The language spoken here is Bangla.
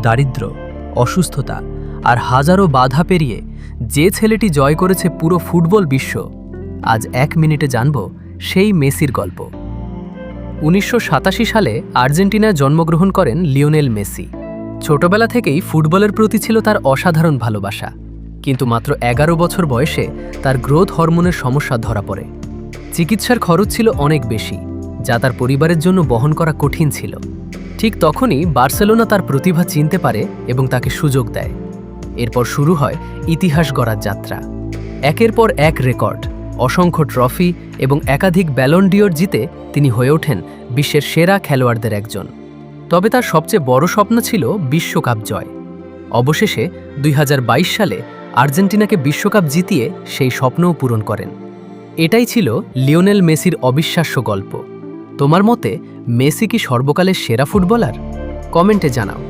দারিদ্র্য, অসুস্থতা আর হাজারো বাধা পেরিয়ে যে ছেলেটি জয় করেছে পুরো ফুটবল বিশ্ব, আজ 1 মিনিটে জানব সেই মেসির গল্প। 1987 সালে আর্জেন্টিনায় জন্মগ্রহণ করেন লিওনেল মেসি। ছোটবেলা থেকেই ফুটবলের প্রতি ছিল তার অসাধারণ ভালোবাসা, কিন্তু মাত্র 11 বছর বয়সে তার গ্রোথ হরমোনের সমস্যা ধরা পড়ে। চিকিৎসার খরচ ছিল অনেক বেশি, যা তার পরিবারের জন্য বহন করা কঠিন ছিল। ঠিক তখনই বার্সেলোনা তার প্রতিভা চিনতে পারে এবং তাকে সুযোগ দেয়। এরপর শুরু হয় ইতিহাস গড়ার যাত্রা। একের পর এক রেকর্ড, অসংখ্য ট্রফি এবং একাধিক ব্যালন ডিওর জিতে তিনি হয়ে ওঠেন বিশ্বের সেরা খেলোয়াড়দের একজন। তবে তার সবচেয়ে বড় স্বপ্ন ছিল বিশ্বকাপ জয়। অবশেষে 2022 সালে আর্জেন্টিনাকে বিশ্বকাপ জিতিয়ে সেই স্বপ্নও পূরণ করেন। এটাই ছিল লিওনেল মেসির অবিশ্বাস্য গল্প। তোমার মতে মেসি কি সর্বকালের সেরা ফুটবলার? কমেন্টে জানাও।